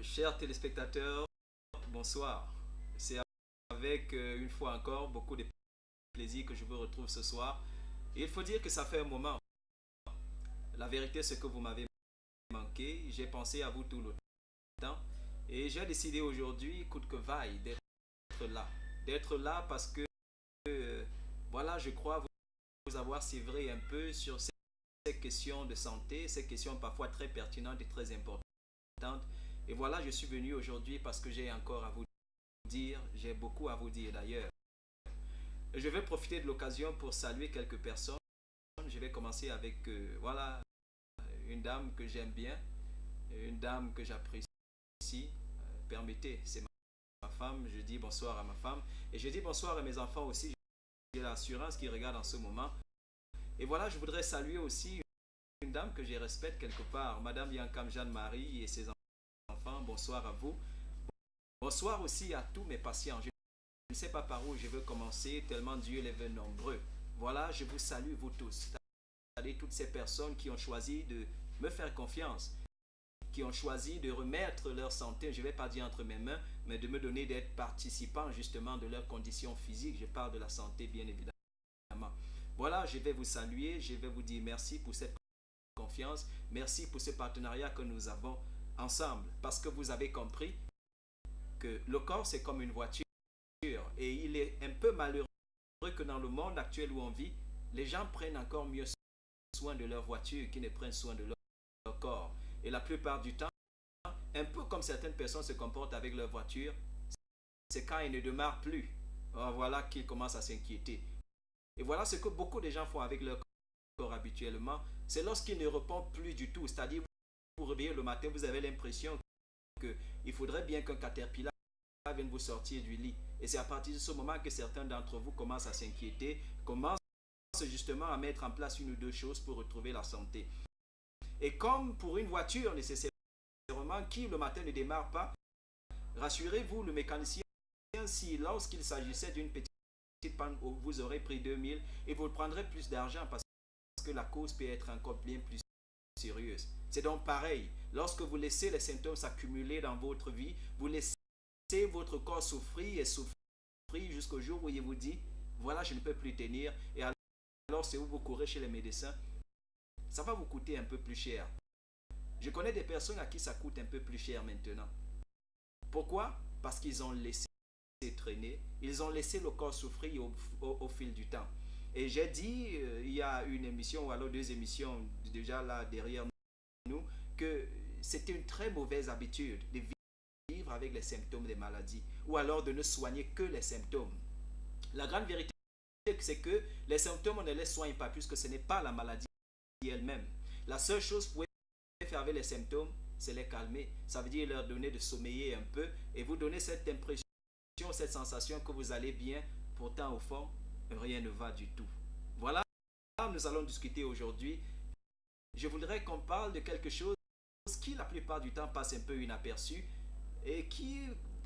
Chers téléspectateurs, bonsoir. C'est avec une fois encore beaucoup de plaisir que je vous retrouve ce soir. Et il faut dire que ça fait un moment. La vérité, c'est que vous m'avez manqué. J'ai pensé à vous tout le temps. Et j'ai décidé aujourd'hui, coûte que vaille, d'être là. D'être là parce que, voilà, je crois vous avoir sévré un peu sur ces questions de santé, ces questions parfois très pertinentes et très importantes. Et voilà, je suis venu aujourd'hui parce que j'ai encore à vous dire, j'ai beaucoup à vous dire d'ailleurs. Je vais profiter de l'occasion pour saluer quelques personnes. Je vais commencer avec, voilà, une dame que j'aime bien, une dame que j'apprécie. Permettez, c'est ma femme. Je dis bonsoir à ma femme et je dis bonsoir à mes enfants aussi. J'ai l'assurance qu'ils regardent en ce moment. Et voilà, je voudrais saluer aussi une dame que je respecte quelque part, Madame Yankam Jeanne-Marie et ses enfants. Bonsoir à vous. Bonsoir aussi à tous mes patients. Je ne sais pas par où je veux commencer, tellement Dieu les veut nombreux. Voilà, je vous salue, vous tous. C'est-à-dire toutes ces personnes qui ont choisi de me faire confiance, qui ont choisi de remettre leur santé, je ne vais pas dire entre mes mains, mais de me donner d'être participant justement de leurs conditions physiques. Je parle de la santé, bien évidemment. Voilà, je vais vous saluer, je vais vous dire merci pour cette confiance, merci pour ce partenariat que nous avons ensemble, parce que vous avez compris que le corps c'est comme une voiture et il est un peu malheureux que dans le monde actuel où on vit, les gens prennent encore mieux soin de leur voiture qu'ils ne prennent soin de leur corps. Et la plupart du temps, un peu comme certaines personnes se comportent avec leur voiture, c'est quand ils ne démarrent plus, voilà qu'ils commencent à s'inquiéter. Et voilà ce que beaucoup de gens font avec leur corps habituellement, c'est lorsqu'ils ne répondent plus du tout, c'est-à-dire vous vous réveillez le matin, vous avez l'impression qu'il faudrait bien qu'un caterpillar vienne vous sortir du lit. Et c'est à partir de ce moment que certains d'entre vous commencent à s'inquiéter, commencent justement à mettre en place une ou deux choses pour retrouver la santé. Et comme pour une voiture nécessairement qui le matin ne démarre pas, rassurez-vous, le mécanicien, si lorsqu'il s'agissait d'une petite panne, vous aurez pris 2000 et vous prendrez plus d'argent parce que la cause peut être encore bien plus sérieuse. C'est donc pareil, lorsque vous laissez les symptômes s'accumuler dans votre vie, vous laissez votre corps souffrir et souffrir jusqu'au jour où il vous dit, voilà, je ne peux plus tenir. Et alors c'est où vous courez chez les médecins. Ça va vous coûter un peu plus cher. Je connais des personnes à qui ça coûte un peu plus cher maintenant. Pourquoi? Parce qu'ils ont laissé traîner, ils ont laissé le corps souffrir au fil du temps. Et j'ai dit, il y a une émission ou alors deux émissions déjà là derrière nous, que c'était une très mauvaise habitude de vivre avec les symptômes des maladies ou alors de ne soigner que les symptômes. La grande vérité, c'est que les symptômes, on ne les soigne pas puisque ce n'est pas la maladie elle-même. La seule chose que vous pouvez faire avec les symptômes, c'est les calmer. Ça veut dire leur donner de sommeiller un peu et vous donner cette impression, cette sensation que vous allez bien. Pourtant, au fond, rien ne va du tout. Voilà, nous allons discuter aujourd'hui. Je voudrais qu'on parle de quelque chose qui, la plupart du temps, passe un peu inaperçu et qui,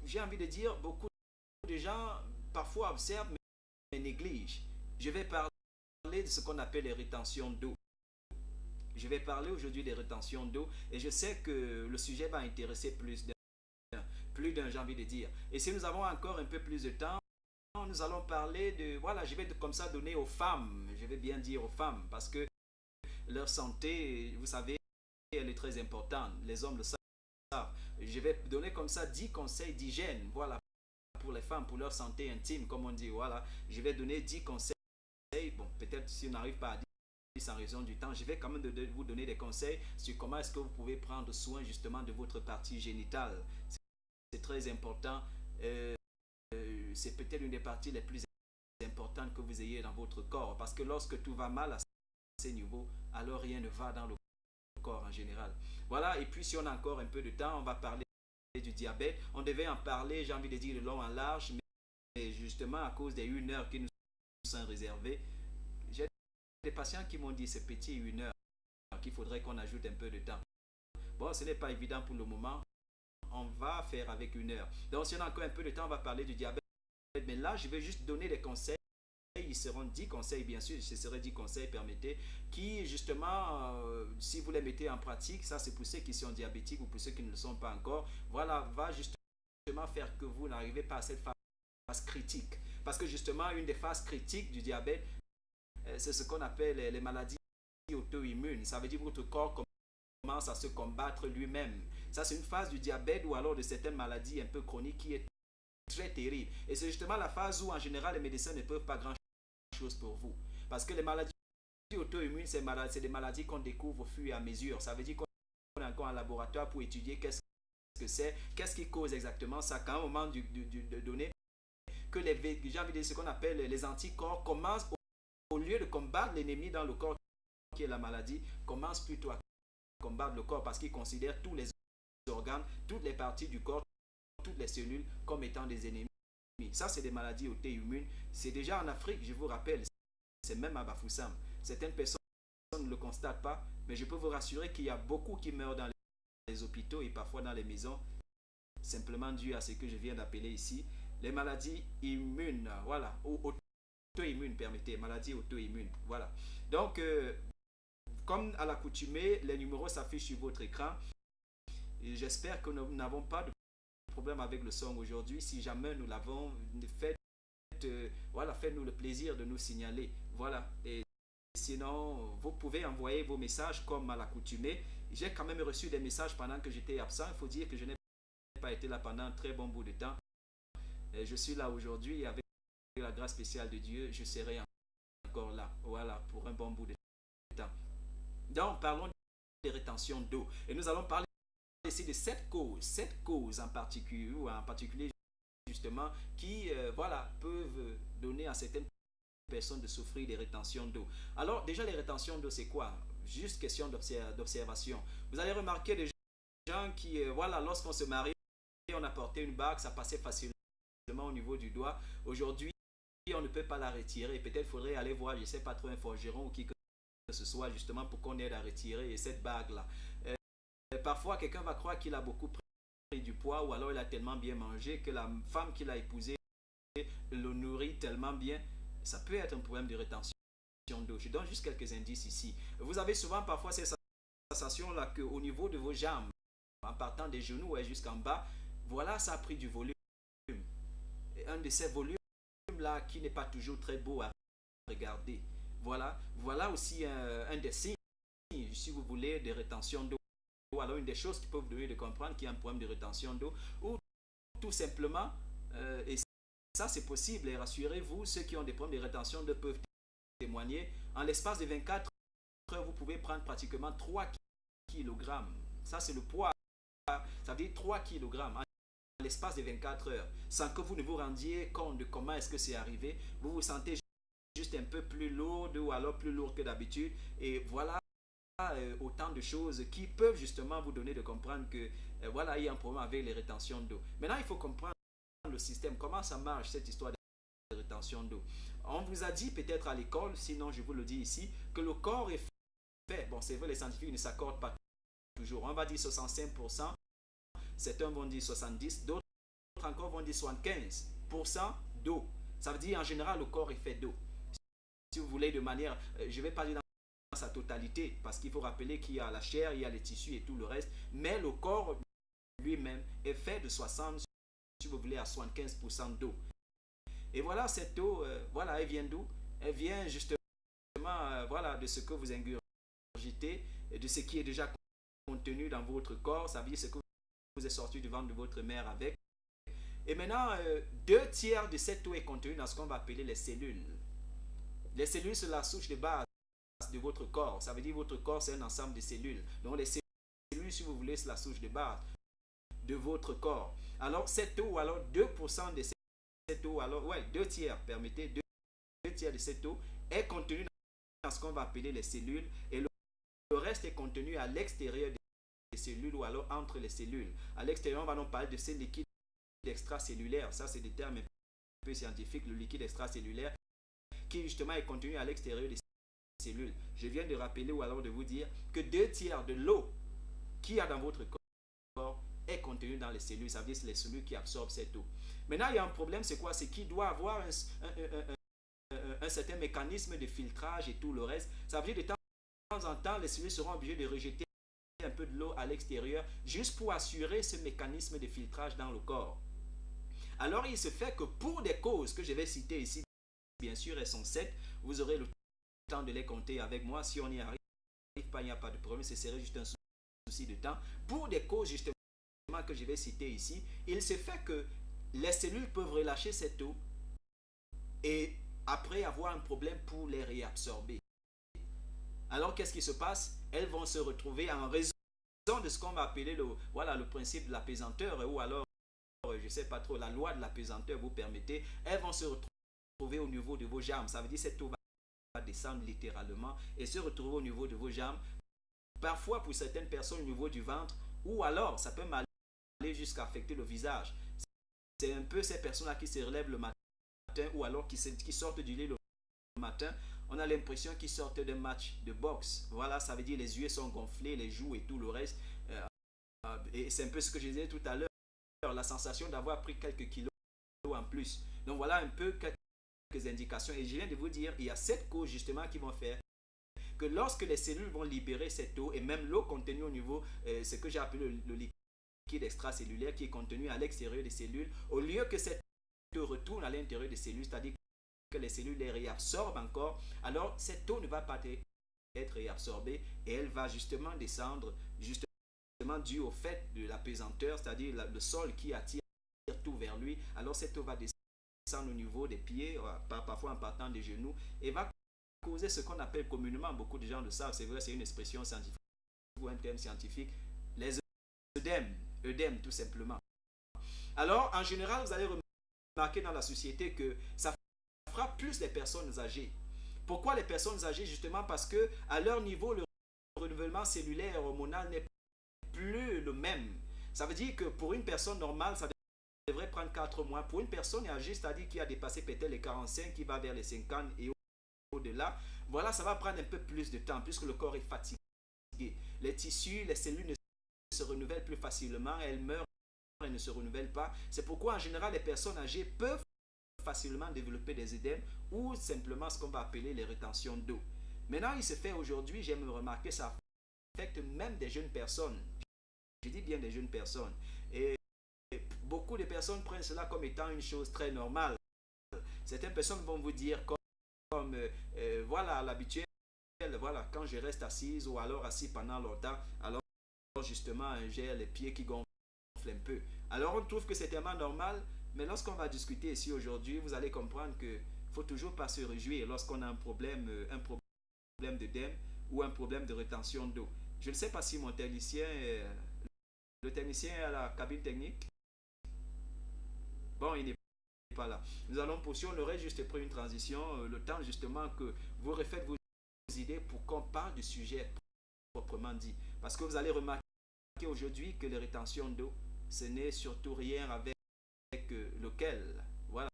j'ai envie de dire, beaucoup de gens parfois observent mais négligent. Je vais parler de ce qu'on appelle les rétentions d'eau. Je vais parler aujourd'hui des rétentions d'eau et je sais que le sujet va intéresser plus d'un, j'ai envie de dire. Et si nous avons encore un peu plus de temps, nous allons parler de, voilà, je vais comme ça donner aux femmes, je vais bien dire aux femmes, parce que leur santé, vous savez, elle est très importante. Les hommes le savent. Je vais donner comme ça 10 conseils d'hygiène, voilà, pour les femmes, pour leur santé intime, comme on dit, voilà. Je vais donner 10 conseils, bon, peut-être si on n'arrive pas à dire en raison du temps, je vais quand même vous donner des conseils sur comment est-ce que vous pouvez prendre soin justement de votre partie génitale. C'est très important. C'est peut-être une des parties les plus importantes que vous ayez dans votre corps, parce que lorsque tout va mal à ces niveaux, alors rien ne va dans le corps en général. Voilà, et puis si on a encore un peu de temps, on va parler du diabète. On devait en parler, j'ai envie de dire, de long en large, mais justement à cause des 1 heure qui nous sont réservées, j'ai des patients qui m'ont dit c'est petit 1 heure, qu'il faudrait qu'on ajoute un peu de temps. Bon, ce n'est pas évident pour le moment. On va faire avec 1 heure. Donc, si on a encore un peu de temps, on va parler du diabète. Mais là, je vais juste donner des conseils. Ils seront 10 conseils, bien sûr, ce seraient 10 conseils, permettez, qui justement, si vous les mettez en pratique, ça c'est pour ceux qui sont diabétiques ou pour ceux qui ne le sont pas encore, voilà, va justement faire que vous n'arrivez pas à cette phase critique. Parce que justement, une des phases critiques du diabète, c'est ce qu'on appelle les maladies auto-immunes. Ça veut dire que votre corps commence à se combattre lui-même. Ça, c'est une phase du diabète ou alors de certaines maladies un peu chroniques qui est très terrible. Et c'est justement la phase où, en général, les médecins ne peuvent pas grand-chose pour vous. Parce que les maladies auto-immunes, c'est des maladies qu'on découvre au fur et à mesure. Ça veut dire qu'on est encore en laboratoire pour étudier qu'est-ce que c'est, qu'est-ce qui cause exactement ça. Quand au moment de donner que j'ai envie de dire ce qu'on appelle les anticorps commencent, au lieu de combattre l'ennemi dans le corps qui est la maladie, commencent plutôt à combattre le corps parce qu'ils considèrent tous les organes, toutes les parties du corps, toutes les cellules comme étant des ennemis. Ça, c'est des maladies auto-immunes. C'est déjà en Afrique, je vous rappelle, c'est même à Bafoussam. Certaines personnes ne le constatent pas, mais je peux vous rassurer qu'il y a beaucoup qui meurent dans les hôpitaux et parfois dans les maisons, simplement dû à ce que je viens d'appeler ici les maladies immunes, voilà, ou auto-immunes, permettez, maladies auto-immunes, voilà. Donc, comme à l'accoutumée, les numéros s'affichent sur votre écran. J'espère que nous n'avons pas de problème avec le son aujourd'hui. Si jamais nous l'avons, voilà, faites-nous le plaisir de nous signaler. Voilà. Et sinon, vous pouvez envoyer vos messages comme à l'accoutumée. J'ai quand même reçu des messages pendant que j'étais absent. Il faut dire que je n'ai pas été là pendant un très bon bout de temps. Et je suis là aujourd'hui et avec la grâce spéciale de Dieu, je serai encore là. Voilà, pour un bon bout de temps. Donc, parlons des rétentions d'eau. Et nous allons parler ici de 7 causes en particulier justement, qui voilà, peuvent donner à certaines personnes de souffrir des rétentions d'eau. Alors, déjà, les rétentions d'eau, c'est quoi? Juste question d'observation. Vous allez remarquer des gens qui, voilà, lorsqu'on se marie, on a porté une bague, ça passait facilement au niveau du doigt. Aujourd'hui, on ne peut pas la retirer. Peut-être faudrait aller voir, je ne sais pas trop, un forgeron ou qui que ce soit, justement, pour qu'on aide à retirer cette bague-là. Parfois, quelqu'un va croire qu'il a beaucoup pris du poids ou alors il a tellement bien mangé que la femme qu'il a épousée le nourrit tellement bien. Ça peut être un problème de rétention d'eau. Je donne juste quelques indices ici. Vous avez souvent parfois ces sensations-là qu'au niveau de vos jambes, en partant des genoux et jusqu'en bas, voilà, ça a pris du volume. Et un de ces volumes-là qui n'est pas toujours très beau à regarder. Voilà aussi un des signes, si vous voulez, de rétention d'eau. Ou alors une des choses qui peuvent vous donner de comprendre qu'il y a un problème de rétention d'eau. Ou tout simplement, et ça c'est possible, et rassurez-vous, ceux qui ont des problèmes de rétention d'eau peuvent témoigner. En l'espace de 24 heures, vous pouvez prendre pratiquement 3 kg. Ça c'est le poids. Ça veut dire 3 kg en l'espace de 24 heures. Sans que vous ne vous rendiez compte de comment est-ce que c'est arrivé. Vous vous sentez juste un peu plus lourde ou alors plus lourd que d'habitude. Et voilà autant de choses qui peuvent justement vous donner de comprendre que voilà, il y a un problème avec les rétentions d'eau. Maintenant, il faut comprendre le système, comment ça marche cette histoire de rétention d'eau. On vous a dit peut-être à l'école, sinon je vous le dis ici, que le corps est fait, bon c'est vrai les scientifiques ne s'accordent pas toujours, on va dire 65%, certains vont dire 70%, d'autres encore vont dire 75% d'eau. Ça veut dire en général le corps est fait d'eau. Si vous voulez de manière, je ne vais pas dire dans sa totalité, parce qu'il faut rappeler qu'il y a la chair, il y a les tissus et tout le reste, mais le corps lui-même est fait de 60, si vous voulez, à 75% d'eau. Et voilà, cette eau, voilà, elle vient d'où? Elle vient justement, voilà, de ce que vous ingurgitez, de ce qui est déjà contenu dans votre corps, ça veut dire ce que vous êtes sorti du ventre de votre mère avec. Et maintenant, 2/3 de cette eau est contenue dans ce qu'on va appeler les cellules. Les cellules, c'est la souche de base de votre corps. Ça veut dire que votre corps, c'est un ensemble de cellules. Donc, les cellules, si vous voulez, c'est la souche de base de votre corps. Alors, cette eau, alors 2% de cette eau, alors, ouais, 2/3, permettez, 2/3 de cette eau est contenue dans ce qu'on va appeler les cellules et le reste est contenu à l'extérieur cellules ou alors entre les cellules. À l'extérieur, on va donc parler de ces liquides extracellulaires. Ça, c'est des termes un peu scientifiques, le liquide extracellulaire qui justement est contenu à l'extérieur des cellules. Je viens de rappeler ou alors de vous dire que 2/3 de l'eau qu'il y a dans votre corps est contenue dans les cellules. Ça veut dire que c'est les cellules qui absorbent cette eau. Maintenant, il y a un problème, c'est quoi? C'est qu'il doit avoir un certain mécanisme de filtrage et tout le reste. Ça veut dire que de temps en temps, les cellules seront obligées de rejeter un peu de l'eau à l'extérieur juste pour assurer ce mécanisme de filtrage dans le corps. Alors, il se fait que pour des causes que je vais citer ici, bien sûr, elles sont 7, vous aurez le temps de les compter avec moi. Si on n'y arrive pas, il n'y a pas de problème, ce serait juste un souci de temps. Pour des causes justement que je vais citer ici, il se fait que les cellules peuvent relâcher cette eau et après avoir un problème pour les réabsorber. Alors qu'est-ce qui se passe? Elles vont se retrouver en raison de ce qu'on va appeler le principe de la pesanteur, ou alors, je ne sais pas trop, la loi de la pesanteur vous permettez, elles vont se retrouver au niveau de vos jambes. Ça veut dire que cette eau va descendre littéralement et se retrouver au niveau de vos jambes. Parfois, pour certaines personnes, au niveau du ventre, ou alors, ça peut aller jusqu'à affecter le visage. C'est un peu ces personnes-là qui se relèvent le matin ou alors qui sortent du lit le matin. On a l'impression qu'ils sortent d'un match de boxe. Voilà, ça veut dire les yeux sont gonflés, les joues et tout le reste. Et c'est un peu ce que je disais tout à l'heure, la sensation d'avoir pris quelques kilos en plus. Donc voilà un peu quelques indications. Et je viens de vous dire, il y a 7 causes justement qui vont faire que lorsque les cellules vont libérer cette eau, et même l'eau contenue au niveau, ce que j'ai appelé le liquide extracellulaire qui est contenu à l'extérieur des cellules, au lieu que cette eau retourne à l'intérieur des cellules, c'est-à-dire que les cellules les réabsorbent encore, alors cette eau ne va pas être réabsorbée et elle va justement descendre, justement dû au fait de la pesanteur, c'est-à-dire le sol qui attire tout vers lui. Alors cette eau va descendre au niveau des pieds, parfois en partant des genoux, et va causer ce qu'on appelle communément, beaucoup de gens le savent, c'est vrai, c'est une expression scientifique ou un terme scientifique, les œdèmes tout simplement. Alors en général, vous allez remarquer dans la société que ça frappe plus les personnes âgées. Pourquoi les personnes âgées? Justement parce que à leur niveau, le renouvellement cellulaire hormonal n'est plus le même. Ça veut dire que pour une personne normale, ça devrait prendre 4 mois. Pour une personne âgée, c'est-à-dire qui a dépassé peut-être les 45, qui va vers les 50 et au-delà, voilà, ça va prendre un peu plus de temps puisque le corps est fatigué. Les tissus, les cellules ne se renouvellent plus facilement, elles meurent et ne se renouvellent pas. C'est pourquoi en général les personnes âgées peuvent facilement développer des œdèmes ou simplement ce qu'on va appeler les rétentions d'eau. Maintenant, il se fait aujourd'hui, j'aime remarquer, ça affecte même des jeunes personnes. Je dis bien des jeunes personnes. Et beaucoup de personnes prennent cela comme étant une chose très normale. Certaines personnes vont vous dire comme voilà, l'habituel, voilà, quand je reste assise ou alors assis pendant longtemps, alors justement, j'ai les pieds qui gonflent un peu. Alors on trouve que c'est tellement normal, mais lorsqu'on va discuter ici aujourd'hui, vous allez comprendre qu'il ne faut toujours pas se réjouir lorsqu'on a un problème d'œdème ou un problème de rétention d'eau. Je ne sais pas si mon technicien, le technicien à la cabine technique, bon, il n'est pas là. Nous allons poursuivre, on aurait juste pris une transition, le temps justement que vous refaites vos idées pour qu'on parle du sujet proprement dit. Parce que vous allez remarquer aujourd'hui que les rétentions d'eau, ce n'est surtout rien avec lequel, voilà,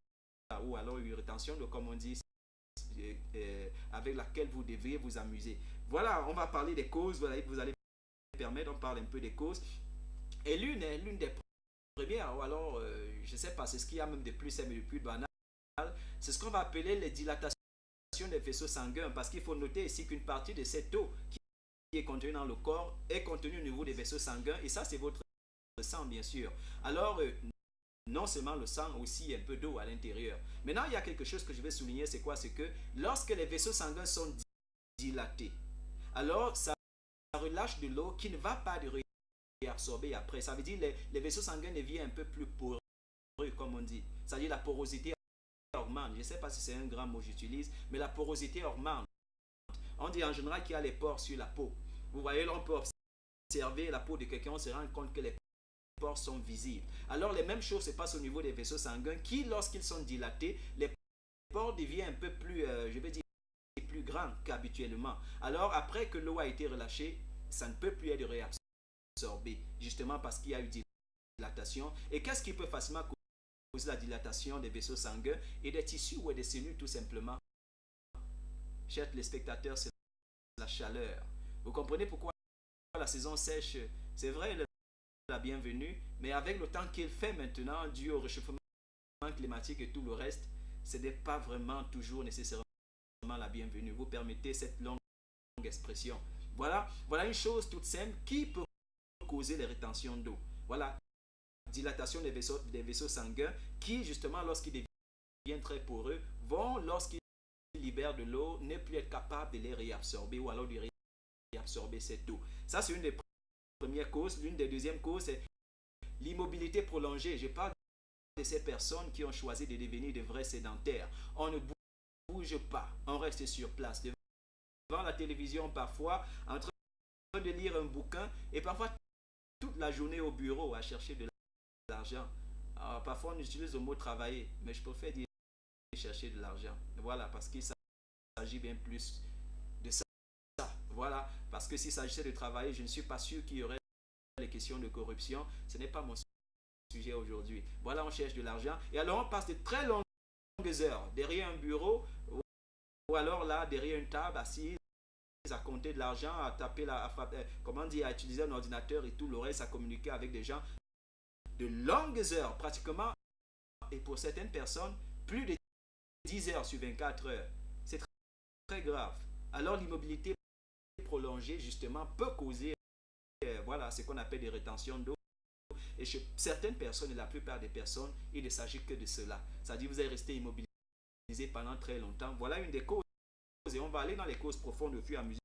ou alors une rétention d'eau, comme on dit, avec laquelle vous devriez vous amuser. Voilà, on va parler des causes, vous allez permettre, on parle un peu des causes. Et l'une des premières, ou alors, je ne sais pas, c'est ce qu'il y a même de plus simple et de plus banal, c'est ce qu'on va appeler les dilatations des vaisseaux sanguins, parce qu'il faut noter ici qu'une partie de cette eau qui est contenue dans le corps est contenue au niveau des vaisseaux sanguins, et ça c'est votre sang bien sûr. Alors, non seulement le sang, aussi un peu d'eau à l'intérieur. Maintenant, il y a quelque chose que je vais souligner, c'est quoi? C'est que lorsque les vaisseaux sanguins sont dilatés, alors ça relâche de l'eau qui ne va pas de réabsorber après. Ça veut dire que les vaisseaux sanguins deviennent un peu plus poreux, comme on dit. C'est-à-dire la porosité augmente. Je ne sais pas si c'est un grand mot que j'utilise, mais la porosité augmente. On dit en général qu'il y a les pores sur la peau. Vous voyez, là, on peut observer la peau de quelqu'un, on se rend compte que les pores sont visibles. Alors les mêmes choses se passent au niveau des vaisseaux sanguins qui, lorsqu'ils sont dilatés, les pores deviennent un peu plus, je vais dire, plus grands qu'habituellement. Alors après que l'eau a été relâchée, ça ne peut plus être réabsorbé. réabsorber, justement parce qu'il y a eu dilatation. Et qu'est-ce qui peut facilement causer la dilatation des vaisseaux sanguins et des tissus ou des cellules tout simplement? Chers les spectateurs, c'est la chaleur. Vous comprenez pourquoi la saison sèche, c'est vrai, elle est la bienvenue, mais avec le temps qu'il fait maintenant, dû au réchauffement climatique et tout le reste, ce n'est pas vraiment toujours nécessairement la bienvenue. Vous permettez cette longue expression. Voilà une chose toute simple qui peut causer les rétentions d'eau. Voilà, dilatation des vaisseaux sanguins qui, justement, lorsqu'ils deviennent très poreux, vont, lorsqu'ils libèrent de l'eau, ne plus être capables de les réabsorber ou alors de réabsorber cette eau. Ça, c'est une des premières causes. L'une des deuxièmes causes, c'est l'immobilité prolongée. Je parle de ces personnes qui ont choisi de devenir de vrais sédentaires. On ne bouge pas, on reste sur place, devant la télévision parfois, en train de lire un bouquin et parfois toute la journée au bureau à chercher de l'argent. Alors, parfois on utilise le mot travailler, mais je préfère dire chercher de l'argent. Voilà, parce qu'il s'agit bien plus de ça. Voilà, parce que s'il s'agissait de travailler, je ne suis pas sûr qu'il y aurait les questions de corruption. Ce n'est pas mon sujet aujourd'hui. Voilà, on cherche de l'argent et alors on passe de très longues heures derrière un bureau ou alors là derrière une table assis à compter de l'argent, à taper, à utiliser un ordinateur et tout le reste, à communiquer avec des gens de longues heures pratiquement, et pour certaines personnes plus de 10 heures sur 24 heures. C'est très, très grave. Alors l'immobilité prolongée justement peut causer voilà ce qu'on appelle des rétentions d'eau. Et chez certaines personnes et la plupart des personnes, il ne s'agit que de cela. C'est-à-dire vous allez rester immobilisé pendant très longtemps. Voilà une des causes. Et on va aller dans les causes profondes au fur et à mesure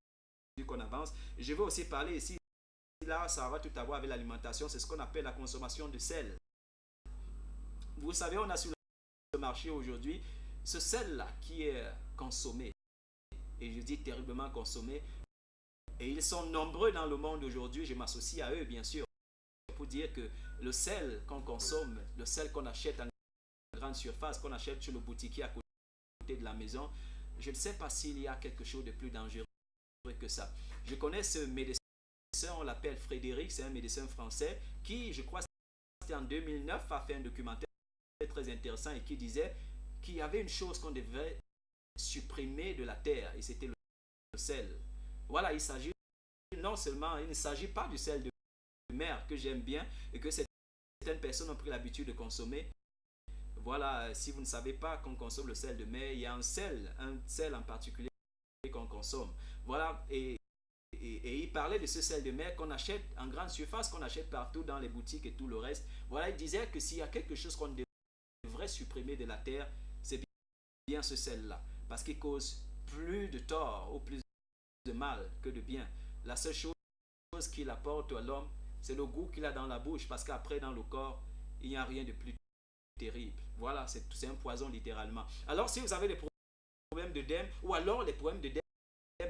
qu'on avance. Je vais aussi parler ici, là, ça va tout avoir avec l'alimentation. C'est ce qu'on appelle la consommation de sel. Vous savez, on a sur le marché aujourd'hui ce sel-là qui est consommé. Et je dis terriblement consommé. Et ils sont nombreux dans le monde aujourd'hui. Je m'associe à eux, bien sûr, pour dire que le sel qu'on consomme, le sel qu'on achète en grande surface, qu'on achète chez le boutiquier à côté de la maison, je ne sais pas s'il y a quelque chose de plus dangereux que ça. Je connais ce médecin, on l'appelle Frédéric, c'est un médecin français qui, je crois, c'était en 2009, a fait un documentaire très intéressant et qui disait qu'il y avait une chose qu'on devait supprimer de la terre et c'était le sel. Voilà, il s'agit non seulement, il ne s'agit pas du sel de mer que j'aime bien et que certaines personnes ont pris l'habitude de consommer. Voilà, si vous ne savez pas qu'on consomme le sel de mer, il y a un sel en particulier qu'on consomme. Voilà, et il parlait de ce sel de mer qu'on achète en grande surface, qu'on achète partout dans les boutiques et tout le reste. Voilà, il disait que s'il y a quelque chose qu'on devrait supprimer de la terre, c'est bien ce sel-là, parce qu'il cause plus de tort ou plus de mal que de bien. La seule chose qu'il apporte à l'homme, c'est le goût qu'il a dans la bouche, parce qu'après, dans le corps, il n'y a rien de plus terrible. Voilà, c'est un poison littéralement. Alors, si vous avez des problèmes d'œdème, ou alors les problèmes d'œdème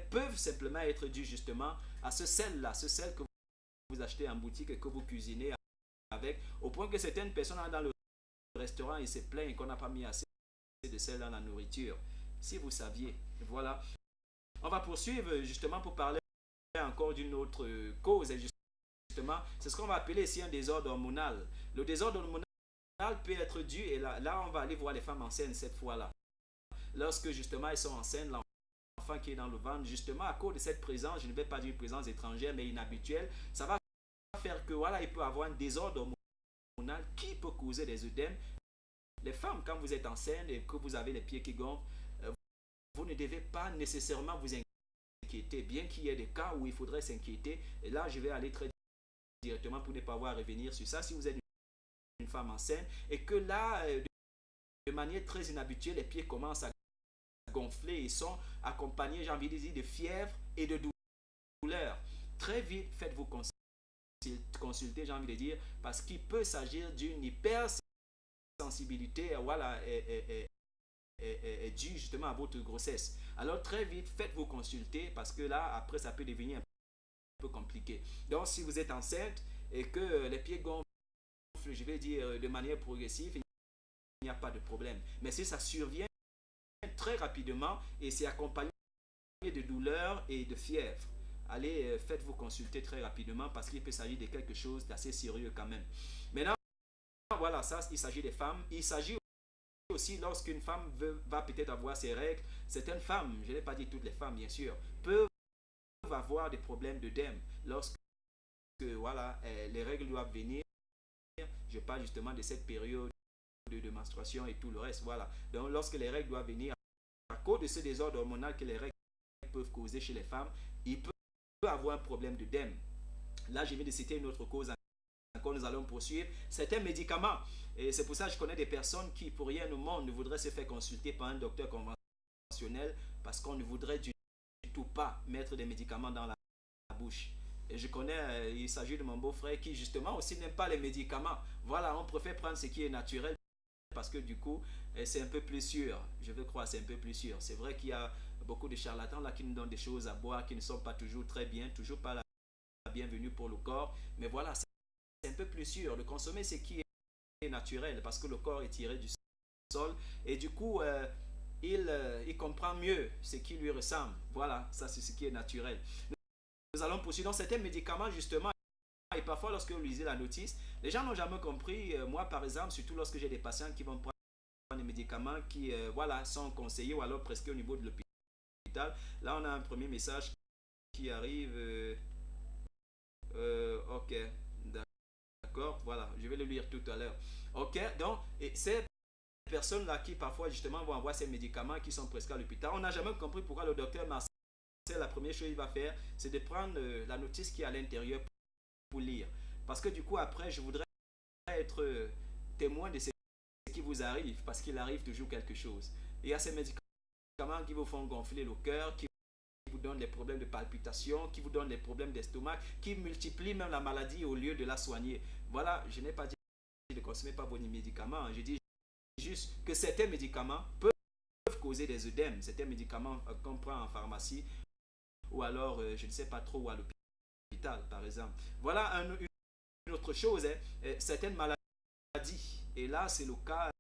peuvent simplement être dus justement à ce sel-là, ce sel que vous achetez en boutique et que vous cuisinez avec, au point que certaines personnes dans le restaurant et se plaignent qu'on n'a pas mis assez de sel dans la nourriture. Si vous saviez, voilà. On va poursuivre justement pour parler encore d'une autre cause. Justement, c'est ce qu'on va appeler ici un désordre hormonal. Le désordre hormonal peut être dû, et là on va aller voir les femmes enceintes cette fois-là. Lorsque justement elles sont enceintes, l'enfant qui est dans le ventre, justement à cause de cette présence, je ne vais pas dire une présence étrangère mais inhabituelle, ça va faire que voilà, il peut avoir un désordre hormonal qui peut causer des œdèmes. Les femmes, quand vous êtes enceinte et que vous avez les pieds qui gonflent, vous ne devez pas nécessairement vous inquiéter, bien qu'il y ait des cas où il faudrait s'inquiéter. Et là, je vais aller très directement pour ne pas avoir à revenir sur ça. Si vous êtes une femme enceinte et que là, de manière très inhabituelle, les pieds commencent à gonfler et sont accompagnés, j'ai envie de dire, de fièvre et de douleur, très vite, faites-vous consulter, j'ai envie de dire, parce qu'il peut s'agir d'une hypersensibilité, voilà, est due justement à votre grossesse. Alors très vite, faites-vous consulter parce que là, après, ça peut devenir un peu compliqué. Donc, si vous êtes enceinte et que les pieds gonflent, je vais dire de manière progressive, il n'y a pas de problème. Mais si ça survient très rapidement et c'est accompagné de douleur et de fièvre, allez, faites-vous consulter très rapidement parce qu'il peut s'agir de quelque chose d'assez sérieux quand même. Maintenant, voilà, ça, il s'agit des femmes. Il s'agit aussi lorsqu'une femme va peut-être avoir ses règles. Certaines femmes, je n'ai pas dit toutes les femmes bien sûr, peuvent avoir des problèmes d'œdème lorsque voilà, les règles doivent venir. Je parle justement de cette période de menstruation et tout le reste. Voilà. Donc lorsque les règles doivent venir, à cause de ce désordre hormonal que les règles peuvent causer chez les femmes, il peut avoir un problème d'œdème. Là, je viens de citer une autre cause encore, nous allons poursuivre. Certains médicaments, et c'est pour ça que je connais des personnes qui, pour rien au monde, ne voudraient se faire consulter par un docteur conventionnel parce qu'on ne voudrait du tout pas mettre des médicaments dans la bouche. Et je connais, il s'agit de mon beau-frère qui justement aussi n'aime pas les médicaments. Voilà, on préfère prendre ce qui est naturel parce que du coup, c'est un peu plus sûr. Je veux croire, c'est un peu plus sûr. C'est vrai qu'il y a beaucoup de charlatans là qui nous donnent des choses à boire qui ne sont pas toujours très bien, toujours pas la bienvenue pour le corps. Mais voilà, c'est un peu plus sûr de consommer ce qui est naturel parce que le corps est tiré du sol et du coup, il comprend mieux ce qui lui ressemble. Voilà, ça c'est ce qui est naturel. Nous allons poursuivre. Dans certains médicaments, justement, et parfois lorsque vous lisez la notice, les gens n'ont jamais compris. Moi, par exemple, surtout lorsque j'ai des patients qui vont prendre des médicaments qui voilà, sont conseillés ou alors presque au niveau de l'hôpital. Là, on a un premier message qui arrive. Ok, d'accord, voilà, je vais le lire tout à l'heure. Ok, donc, et ces personnes-là qui parfois justement vont avoir ces médicaments qui sont prescrits à l'hôpital, on n'a jamais compris pourquoi le docteur Marcel, la première chose qu'il va faire, c'est de prendre la notice qui est à l'intérieur pour lire. Parce que du coup, après, je voudrais être témoin de ce qui vous arrive, parce qu'il arrive toujours quelque chose. Il y a ces médicaments qui vous font gonfler le cœur, qui vous donnent des problèmes de palpitation, qui vous donnent des problèmes d'estomac, qui multiplient même la maladie au lieu de la soigner. Voilà, je n'ai pas dit de ne consommer pas vos médicaments. Je dis juste que certains médicaments peuvent causer des œdèmes. Certains médicaments qu'on prend en pharmacie ou alors, je ne sais pas trop, où à l'hôpital, par exemple. Voilà une autre chose, hein, certaines maladies. Et là, c'est le cas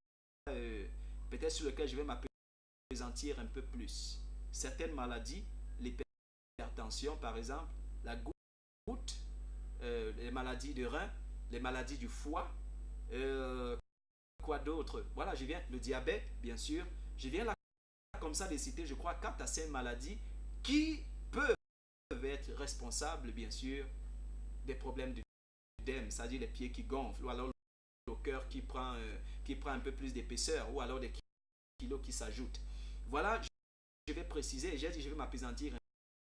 peut-être sur lequel je vais m'appesantir un peu plus. Certaines maladies, l'hypertension par exemple, la goutte, les maladies de rein, les maladies du foie, quoi d'autre? Voilà, je viens, le diabète, bien sûr. Je viens là comme ça de citer, je crois, 4 à 5 maladies qui peuvent être responsables, bien sûr, des problèmes d'œdème, c'est-à-dire les pieds qui gonflent, ou alors le cœur qui prend un peu plus d'épaisseur, ou alors des kilos qui s'ajoutent. Voilà, je vais préciser, j'ai dit je vais m'appesantir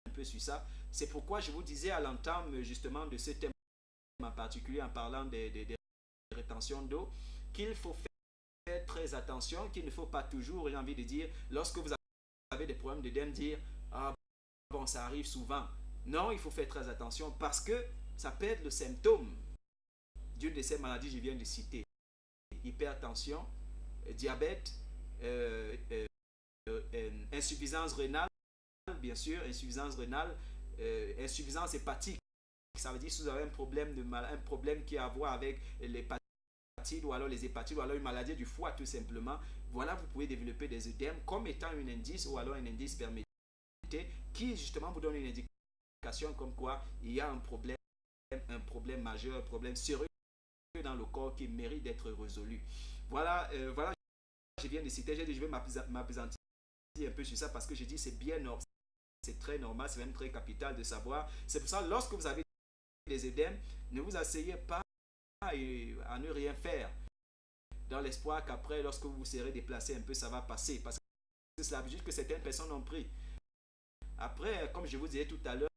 un peu sur ça. C'est pourquoi je vous disais à l'entame justement de ce thème en particulier en parlant des rétentions d'eau, qu'il faut faire très attention, qu'il ne faut pas toujours, j'ai envie de dire, lorsque vous avez des problèmes d'œdème, dire ah bon, ça arrive souvent. Non, il faut faire très attention parce que ça peut être le symptôme d'une de ces maladies que je viens de citer. Hypertension, diabète, insuffisance rénale, bien sûr, insuffisance rénale, insuffisance hépatique. Ça veut dire si vous avez un problème qui a à voir avec l'hépatite ou alors les hépatites ou alors une maladie du foie tout simplement. Voilà, vous pouvez développer des œdèmes comme étant un indice ou alors un indice permetté qui justement vous donne une indication comme quoi il y a un problème majeur, un problème sérieux dans le corps qui mérite d'être résolu. Voilà, voilà, je viens de citer, j'ai dit je vais m'appesantir un peu sur ça parce que je dis c'est bien normal, c'est très normal, c'est même très capital de savoir. C'est pour ça lorsque vous avez des œdèmes, ne vous asseyez pas à ne rien faire dans l'espoir qu'après lorsque vous vous serez déplacé un peu ça va passer parce que c'est l'habitude que certaines personnes ont pris. Après, comme je vous disais tout à l'heure,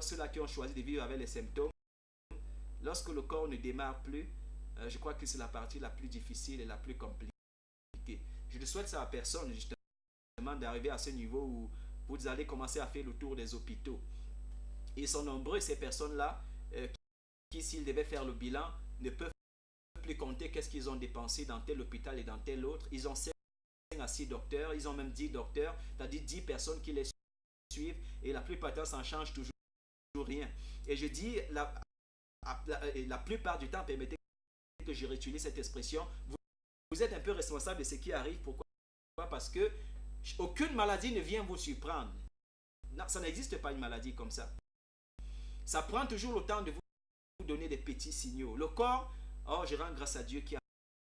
ceux-là qui ont choisi de vivre avec les symptômes, lorsque le corps ne démarre plus, je crois que c'est la partie la plus difficile et la plus compliquée. Je ne souhaite ça à personne justement d'arriver à ce niveau où vous allez commencer à faire le tour des hôpitaux. Ils sont nombreux ces personnes-là qui s'ils devaient faire le bilan, ne peuvent plus compter qu'est-ce qu'ils ont dépensé dans tel hôpital et dans tel autre. Ils ont 5 à 6 docteurs, ils ont même 10 docteurs, c'est-à-dire 10 personnes qui les suivent et la plupart du temps, ça ne change toujours rien. Et je dis, la plupart du temps, permettez que je réutilise cette expression, vous êtes un peu responsable de ce qui arrive. Pourquoi? Parce que aucune maladie ne vient vous surprendre. Non, ça n'existe pas une maladie comme ça. Ça prend toujours le temps de vous donner des petits signaux. Le corps, oh, je rends grâce à Dieu qui a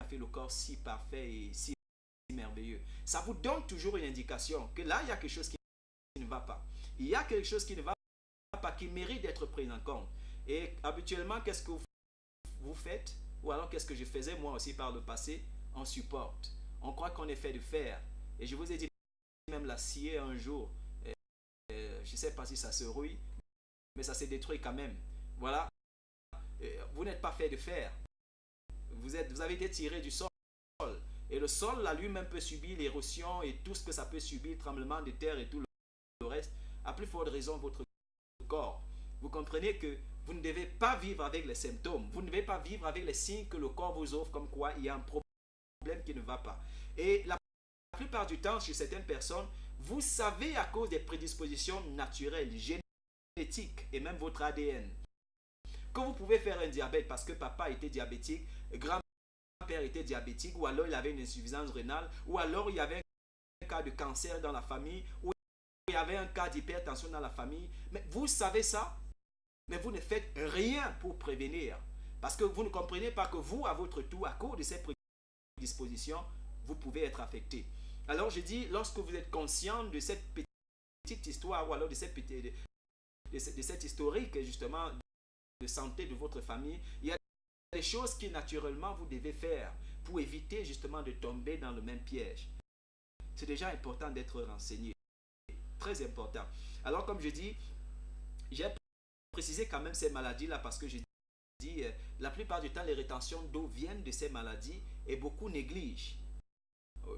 fait le corps si parfait et si merveilleux. Ça vous donne toujours une indication que là, il y a quelque chose qui ne va pas. Il y a quelque chose qui ne va pas, qui mérite d'être pris en compte. Et habituellement, qu'est-ce que vous faites? Ou alors, qu'est-ce que je faisais moi aussi par le passé? On supporte. On croit qu'on est fait de fer. Et je vous ai dit, même l'acier un jour, je ne sais pas si ça se rouille, mais ça s'est détruit quand même. Voilà. Vous n'êtes pas fait de fer. Vous avez été tiré du sol. Et le sol, là, lui-même peut subir l'érosion et tout ce que ça peut subir, tremblement de terre et tout le reste. À plus forte raison, votre corps. Vous comprenez que vous ne devez pas vivre avec les symptômes. Vous ne devez pas vivre avec les signes que le corps vous offre, comme quoi il y a un problème qui ne va pas. Et la plupart du temps, chez certaines personnes, vous savez à cause des prédispositions naturelles, génétiques et même votre ADN, que vous pouvez faire un diabète parce que papa était diabétique, grand-père était diabétique, ou alors il avait une insuffisance rénale, ou alors il y avait un cas de cancer dans la famille, ou il y avait un cas d'hypertension dans la famille. Mais vous savez ça, mais vous ne faites rien pour prévenir. Parce que vous ne comprenez pas que vous, à votre tour, à cause de ces prédispositions, vous pouvez être affecté. Alors je dis, lorsque vous êtes conscient de cette petite histoire, ou alors de cette historique, justement, de santé de votre famille, il y a des choses qui, naturellement, vous devez faire pour éviter, justement, de tomber dans le même piège. C'est déjà important d'être renseigné. Très important. Alors, comme je dis, j'ai précisé quand même ces maladies-là parce que j'ai dit, la plupart du temps, les rétentions d'eau viennent de ces maladies et beaucoup négligent.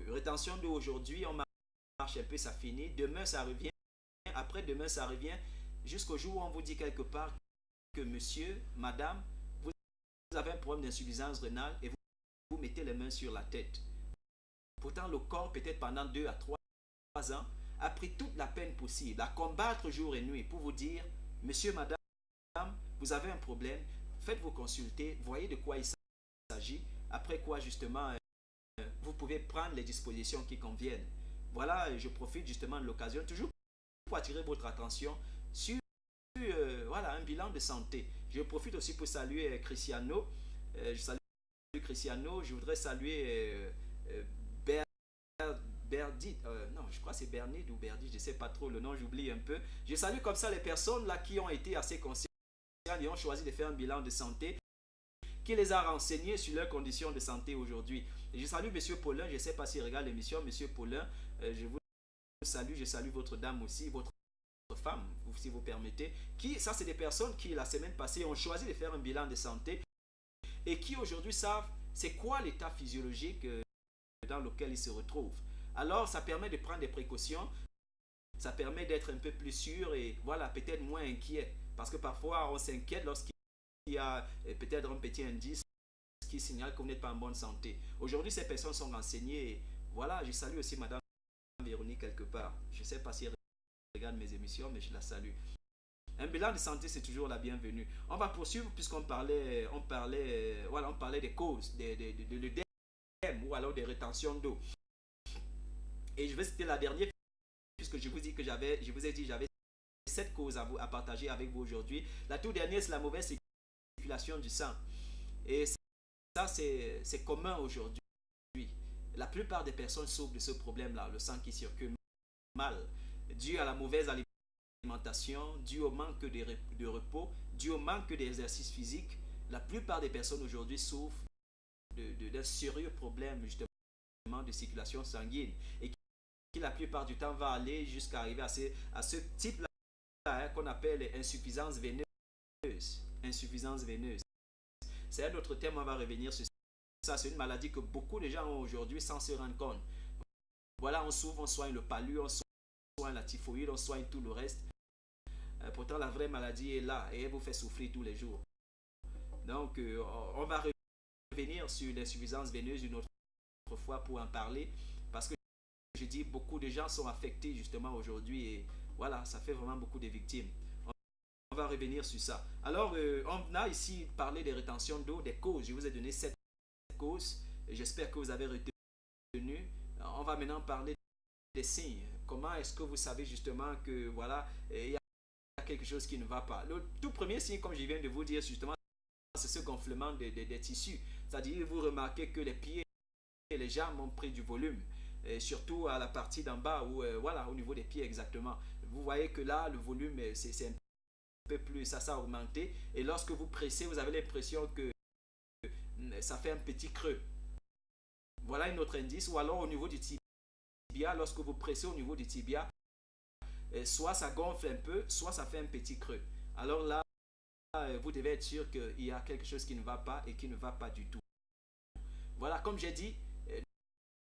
Rétention d'eau aujourd'hui, on marche un peu, ça finit. Demain, ça revient. Après demain, ça revient. Jusqu'au jour où on vous dit quelque part que monsieur, madame, vous avez un problème d'insuffisance rénale et vous mettez les mains sur la tête. Pourtant, le corps, peut-être pendant 2 à 3 ans, a pris toute la peine possible à combattre jour et nuit pour vous dire, monsieur, madame, vous avez un problème, faites-vous consulter, voyez de quoi il s'agit, après quoi, justement, vous pouvez prendre les dispositions qui conviennent. Voilà, je profite justement de l'occasion, toujours pour attirer votre attention sur voilà, un bilan de santé. Je profite aussi pour saluer Cristiano. Je salue Cristiano. Je voudrais saluer Berdit. Non, je crois que c'est Bernid ou Berdit. Je ne sais pas trop le nom, j'oublie un peu. Je salue comme ça les personnes là qui ont été assez conscientes et ont choisi de faire un bilan de santé qui les a renseignés sur leurs conditions de santé aujourd'hui. Je salue M. Paulin. Je ne sais pas s'il regarde l'émission. M. Paulin, je vous salue. Je salue votre dame aussi, votre femme, si vous permettez, ça c'est des personnes qui la semaine passée ont choisi de faire un bilan de santé et qui aujourd'hui savent c'est quoi l'état physiologique dans lequel ils se retrouvent. Alors ça permet de prendre des précautions, ça permet d'être un peu plus sûr et voilà, peut-être moins inquiet, parce que parfois on s'inquiète lorsqu'il y a peut-être un petit indice qui signale que vous n'êtes pas en bonne santé. Aujourd'hui ces personnes sont renseignées et voilà, je salue aussi Madame Véronique quelque part. Je ne sais pas si elle regarde mes émissions, mais je la salue. Un bilan de santé, c'est toujours la bienvenue. On va poursuivre puisqu'on parlait, des causes, de l'œdème ou alors des rétentions d'eau. Et je vais citer la dernière puisque je vous ai dit j'avais 7 causes à partager avec vous aujourd'hui. La toute dernière, c'est la mauvaise circulation du sang. Et ça, c'est commun aujourd'hui. La plupart des personnes souffrent de ce problème-là, le sang qui circule mal, dû à la mauvaise alimentation, dû au manque de repos, dû au manque d'exercice physique. La plupart des personnes aujourd'hui souffrent d'un sérieux problème justement de circulation sanguine et qui la plupart du temps va aller jusqu'à arriver à ce type-là qu'on appelle insuffisance veineuse. Insuffisance veineuse. C'est un autre thème, on va revenir sur ça. C'est une maladie que beaucoup de gens ont aujourd'hui sans se rendre compte. Voilà, on souffre, on soigne le palu, on soigne la typhoïde, on soigne tout le reste. Pourtant, la vraie maladie est là et elle vous fait souffrir tous les jours. Donc, on va revenir sur l'insuffisance veineuse une autre fois pour en parler. Parce que je dis, beaucoup de gens sont affectés justement aujourd'hui et voilà, ça fait vraiment beaucoup de victimes. On va revenir sur ça. Alors, on a ici parlé des rétentions d'eau, des causes. Je vous ai donné 7 causes. J'espère que vous avez retenu. On va maintenant parler des signes. Comment est-ce que vous savez justement que voilà, il y quelque chose qui ne va pas. Le tout premier signe, comme je viens de vous dire, justement, c'est ce gonflement des tissus. C'est-à-dire, vous remarquez que les pieds et les jambes ont pris du volume, et surtout à la partie d'en bas, ou voilà, au niveau des pieds exactement. Vous voyez que là, le volume, c'est un peu plus, ça a augmenté. Et lorsque vous pressez, vous avez l'impression que ça fait un petit creux. Voilà un autre indice. Ou alors au niveau du tibia, lorsque vous pressez au niveau du tibia, soit ça gonfle un peu, soit ça fait un petit creux. Alors là, vous devez être sûr qu'il y a quelque chose qui ne va pas et qui ne va pas du tout. Voilà, comme j'ai dit,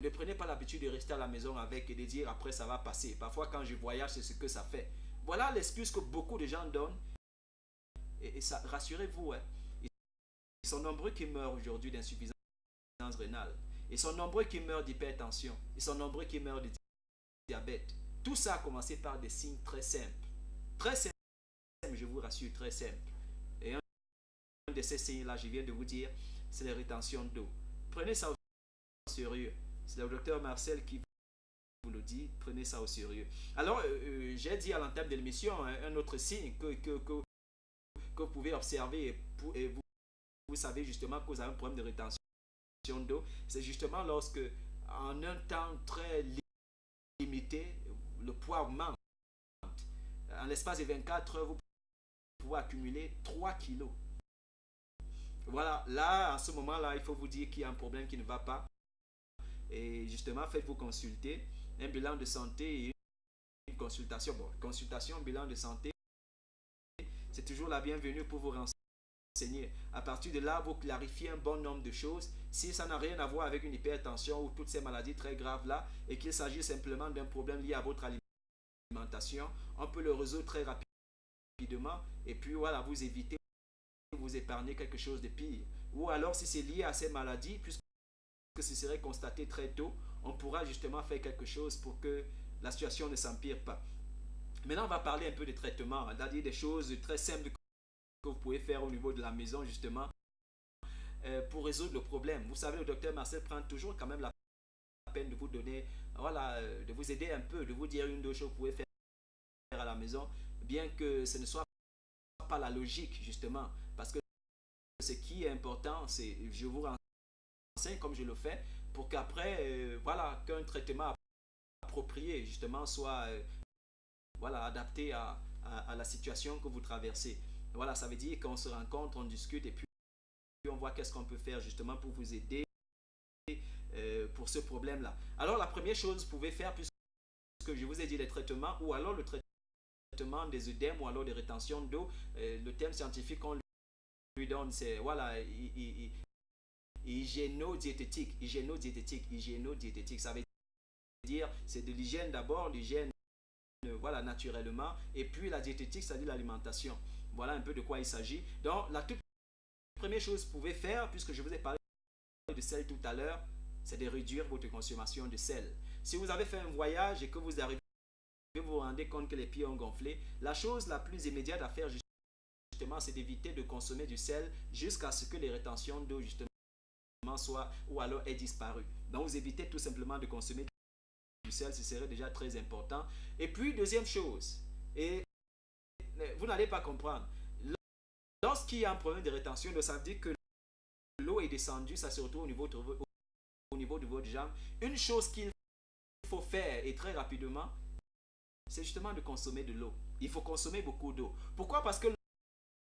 ne prenez pas l'habitude de rester à la maison avec et de dire après ça va passer. Parfois quand je voyage, c'est ce que ça fait. Voilà l'excuse que beaucoup de gens donnent. Et ça, rassurez-vous, hein, ils sont nombreux qui meurent aujourd'hui d'insuffisance rénale. Ils sont nombreux qui meurent d'hypertension. Ils sont nombreux qui meurent de diabète. Tout ça a commencé par des signes très simples. Très simples, je vous rassure, très simples. Et un de ces signes-là, je viens de vous dire, c'est les rétentions d'eau. Prenez ça au sérieux. C'est le docteur Marcel qui vous le dit, prenez ça au sérieux. Alors, j'ai dit à l'entame de l'émission un autre signe que vous pouvez observer et vous savez justement que vous avez un problème de rétention d'eau. C'est justement lorsque, en un temps très limité, le poids augmente. En l'espace de 24 heures, vous pouvez accumuler 3 kilos. Voilà, là, à ce moment-là, il faut vous dire qu'il y a un problème qui ne va pas. Et justement, faites-vous consulter. Un bilan de santé et une consultation. Bon, consultation, bilan de santé, c'est toujours la bienvenue pour vous renseigner. À partir de là, vous clarifiez un bon nombre de choses. Si ça n'a rien à voir avec une hypertension ou toutes ces maladies très graves là, et qu'il s'agit simplement d'un problème lié à votre alimentation, on peut le résoudre très rapidement. Et puis voilà, vous évitez, vous épargnez quelque chose de pire. Ou alors, si c'est lié à ces maladies, puisque ce serait constaté très tôt, on pourra justement faire quelque chose pour que la situation ne s'empire pas. Maintenant, on va parler un peu de traitement, c'est-à-dire des choses très simples que vous pouvez faire au niveau de la maison, justement, pour résoudre le problème. Vous savez, le docteur Marcel prend toujours quand même la peine de vous donner, voilà, de vous aider un peu, de vous dire une ou deux choses que vous pouvez faire à la maison, bien que ce ne soit pas la logique, justement, parce que ce qui est important, c'est, je vous renseigne comme je le fais, pour qu'après, voilà, qu'un traitement approprié, justement, soit voilà, adapté à la situation que vous traversez. Voilà, ça veut dire qu'on se rencontre, on discute et puis on voit qu'est-ce qu'on peut faire justement pour vous aider pour ce problème-là. Alors, la première chose que vous pouvez faire, puisque je vous ai dit les traitements, ou alors le traitement des œdèmes, ou alors des rétentions d'eau, le terme scientifique qu'on lui donne, c'est, voilà, hygiéno-diététique. Ça veut dire, c'est de l'hygiène d'abord, l'hygiène voilà, naturellement, et puis la diététique, c'est-à-dire l'alimentation. Voilà un peu de quoi il s'agit. Donc, la toute première chose que vous pouvez faire, puisque je vous ai parlé de sel tout à l'heure, c'est de réduire votre consommation de sel. Si vous avez fait un voyage et que vous arrivez, vous vous rendez compte que les pieds ont gonflé, la chose la plus immédiate à faire, justement, c'est d'éviter de consommer du sel jusqu'à ce que les rétentions d'eau, justement, soient ou alors aient disparu. Donc, vous évitez tout simplement de consommer du sel, ce serait déjà très important. Et puis, deuxième chose, et vous n'allez pas comprendre, lorsqu'il y a un problème de rétention d'eau, ça veut dire que l'eau est descendue, ça se retrouve au niveau de votre jambe. Une chose qu'il faut faire, et très rapidement, c'est justement de consommer de l'eau. Il faut consommer beaucoup d'eau. Pourquoi? Parce que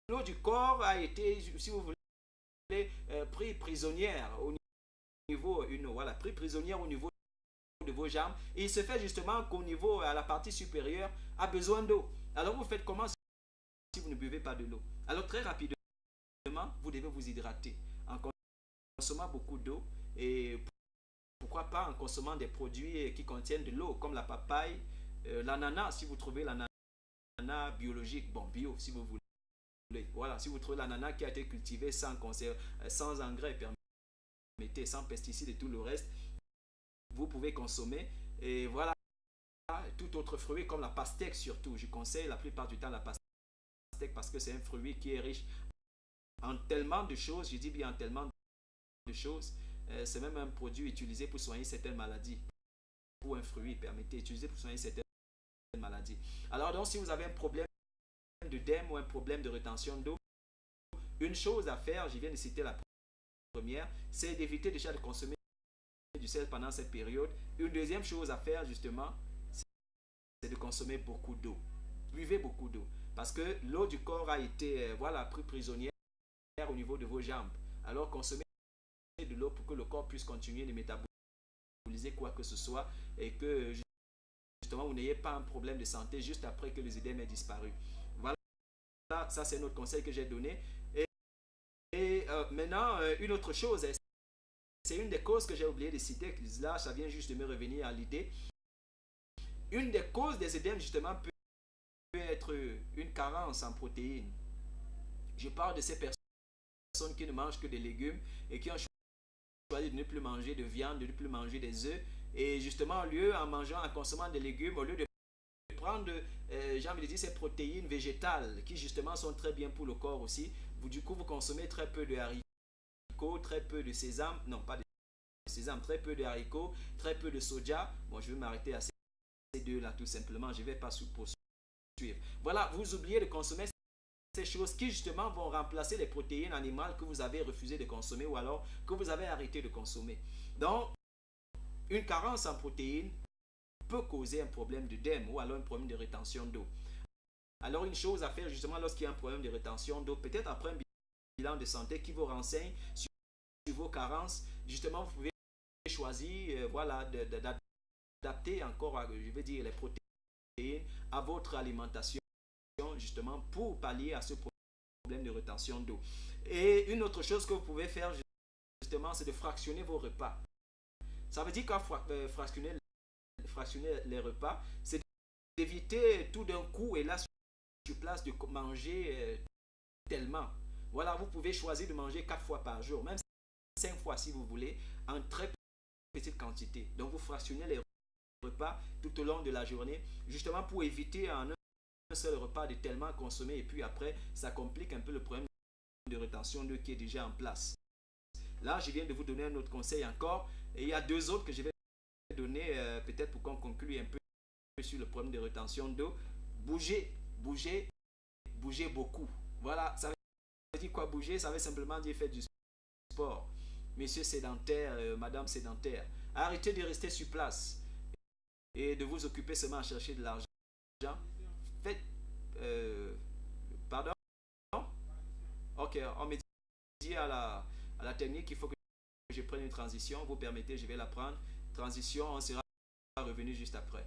l'eau du corps a été, si vous voulez, pris prisonnière au niveau, pris prisonnière au niveau de vos jambes. Et il se fait justement qu'au niveau, à la partie supérieure, a besoin d'eau. Alors vous faites comment si vous ne buvez pas de l'eau? Alors très rapidement, vous devez vous hydrater en consommant beaucoup d'eau et pourquoi pas en consommant des produits qui contiennent de l'eau comme la papaye, l'ananas, si vous trouvez l'ananas biologique, bon bio si vous voulez. Voilà, si vous trouvez l'ananas qui a été cultivé sans engrais, permettez, sans pesticides et tout le reste, vous pouvez consommer. Et voilà, tout autre fruit comme la pastèque surtout. Je conseille la plupart du temps la pastèque parce que c'est un fruit qui est riche en tellement de choses, je dis bien en tellement de choses. C'est même un produit utilisé pour soigner certaines maladies. Ou un fruit, permettez, utilisé pour soigner certaines maladies. Alors donc, si vous avez un problème d'œdème ou un problème de rétention d'eau, une chose à faire, je viens de citer la première, c'est d'éviter déjà de consommer du sel pendant cette période. Une deuxième chose à faire justement, c'est de consommer beaucoup d'eau. Buvez beaucoup d'eau parce que l'eau du corps a été pris prisonnière au niveau de vos jambes. Alors consommez de l'eau pour que le corps puisse continuer de métaboliser quoi que ce soit et que justement vous n'ayez pas un problème de santé juste après que les œdèmes aient disparu. Voilà, ça c'est notre conseil que j'ai donné. Et maintenant, une autre chose, c'est une des causes que j'ai oublié de citer, là ça vient juste de me revenir à l'idée. Une des causes des œdèmes justement peut être une carence en protéines. Je parle de ces personnes qui ne mangent que des légumes et qui ont choisi de ne plus manger de viande, de ne plus manger des œufs. Et justement, en mangeant, en consommant des légumes, au lieu de prendre, j'ai envie de dire, ces protéines végétales qui justement sont très bien pour le corps aussi, du coup, vous consommez très peu de haricots, très peu de sésame, non pas de sésame, très peu de haricots, très peu de soja. Bon, je vais m'arrêter à ces deux là tout simplement, je ne vais pas poursuivre. Voilà, vous oubliez de consommer ces choses qui justement vont remplacer les protéines animales que vous avez refusé de consommer ou alors que vous avez arrêté de consommer. Donc, une carence en protéines peut causer un problème d'œdème ou alors un problème de rétention d'eau. Alors, une chose à faire justement lorsqu'il y a un problème de rétention d'eau, peut-être après un bilan de santé qui vous renseigne sur vos carences, justement, vous pouvez choisir d'adapter encore, je vais dire, les protéines à votre alimentation, justement, pour pallier à ce problème de rétention d'eau. Et une autre chose que vous pouvez faire, justement, c'est de fractionner vos repas. Ça veut dire qu'à fractionner les repas, c'est d'éviter tout d'un coup, et là, sur place, de manger tellement. Voilà, vous pouvez choisir de manger 4 fois par jour, même 5 fois si vous voulez, en très petite quantité. Donc, vous fractionnez les repas tout au long de la journée, justement pour éviter en un seul repas de tellement consommer et puis après, ça complique un peu le problème de rétention d'eau qui est déjà en place. Là, je viens de vous donner un autre conseil encore et il y a 2 autres que je vais donner peut-être pour qu'on conclue un peu sur le problème de rétention d'eau. Bougez beaucoup. Voilà, ça veut dire quoi bouger? Ça veut simplement dire faire du sport. Messieurs sédentaires, madame sédentaire, arrêtez de rester sur place et de vous occuper seulement à chercher de l'argent. Faites... pardon? Ok, on me dit à la technique qu'il faut que je prenne une transition. Vous permettez, je vais la prendre. Transition, on sera revenu juste après.